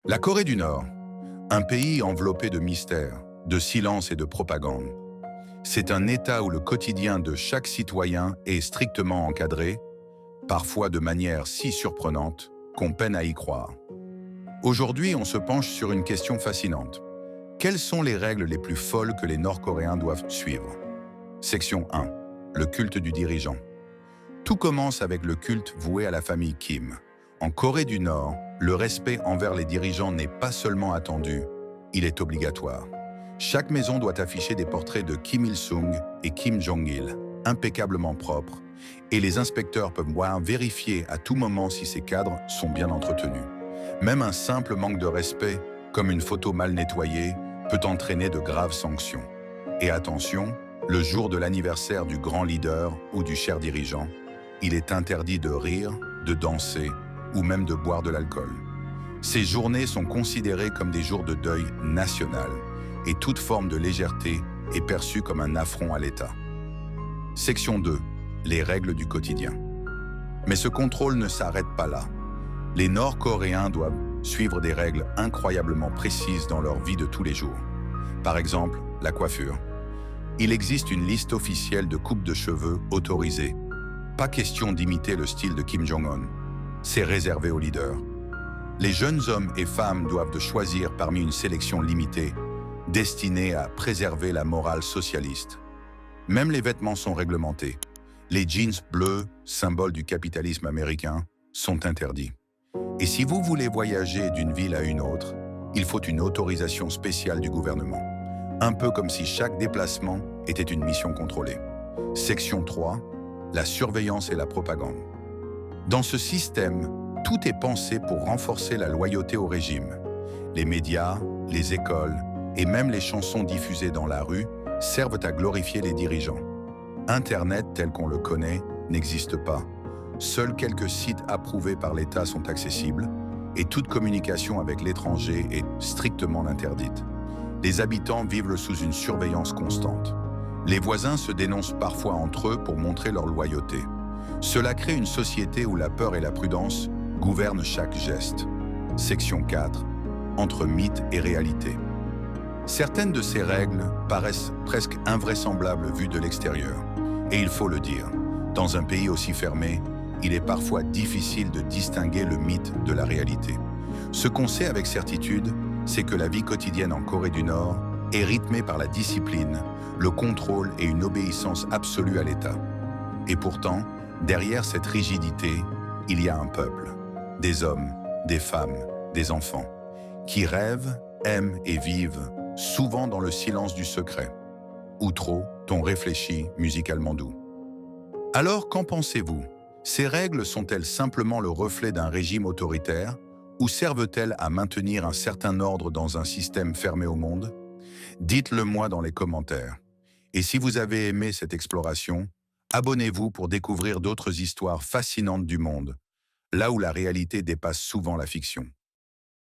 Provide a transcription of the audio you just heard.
La Corée du Nord, un pays enveloppé de mystères, de silence et de propagande. C'est un État où le quotidien de chaque citoyen est strictement encadré, parfois de manière si surprenante qu'on peine à y croire. Aujourd'hui, on se penche sur une question fascinante. Quelles sont les règles les plus folles que les Nord-Coréens doivent suivre? Section 1. Le culte du dirigeant. Tout commence avec le culte voué à la famille Kim. En Corée du Nord, le respect envers les dirigeants n'est pas seulement attendu, il est obligatoire. Chaque maison doit afficher des portraits de Kim Il-sung et Kim Jong-il, impeccablement propres, et les inspecteurs peuvent vérifier à tout moment si ces cadres sont bien entretenus. Même un simple manque de respect, comme une photo mal nettoyée, peut entraîner de graves sanctions. Et attention, le jour de l'anniversaire du grand leader ou du cher dirigeant, il est interdit de rire, de danser ou même de boire de l'alcool. Ces journées sont considérées comme des jours de deuil national et toute forme de légèreté est perçue comme un affront à l'État. Section 2. Les règles du quotidien. Mais ce contrôle ne s'arrête pas là. Les Nord-Coréens doivent suivre des règles incroyablement précises dans leur vie de tous les jours. Par exemple, la coiffure. Il existe une liste officielle de coupes de cheveux autorisées. Pas question d'imiter le style de Kim Jong-un. C'est réservé aux leaders. Les jeunes hommes et femmes doivent choisir parmi une sélection limitée, destinée à préserver la morale socialiste. Même les vêtements sont réglementés. Les jeans bleus, symbole du capitalisme américain, sont interdits. Et si vous voulez voyager d'une ville à une autre, il faut une autorisation spéciale du gouvernement. Un peu comme si chaque déplacement était une mission contrôlée. Section 3. La surveillance et la propagande. Dans ce système, tout est pensé pour renforcer la loyauté au régime. Les médias, les écoles et même les chansons diffusées dans la rue servent à glorifier les dirigeants. Internet tel qu'on le connaît n'existe pas. Seuls quelques sites approuvés par l'État sont accessibles et toute communication avec l'étranger est strictement interdite. Les habitants vivent sous une surveillance constante. Les voisins se dénoncent parfois entre eux pour montrer leur loyauté. Cela crée une société où la peur et la prudence gouvernent chaque geste. Section 4. Entre mythe et réalité. Certaines de ces règles paraissent presque invraisemblables vues de l'extérieur. Et il faut le dire, dans un pays aussi fermé, il est parfois difficile de distinguer le mythe de la réalité. Ce qu'on sait avec certitude, c'est que la vie quotidienne en Corée du Nord est rythmée par la discipline, le contrôle et une obéissance absolue à l'État. Et pourtant, derrière cette rigidité, il y a un peuple, des hommes, des femmes, des enfants, qui rêvent, aiment et vivent, souvent dans le silence du secret, ou trop, ton réfléchi musicalement doux. Alors, qu'en pensez-vous? Ces règles sont-elles simplement le reflet d'un régime autoritaire, ou servent-elles à maintenir un certain ordre dans un système fermé au monde? Dites-le moi dans les commentaires. Et si vous avez aimé cette exploration, abonnez-vous pour découvrir d'autres histoires fascinantes du monde, là où la réalité dépasse souvent la fiction.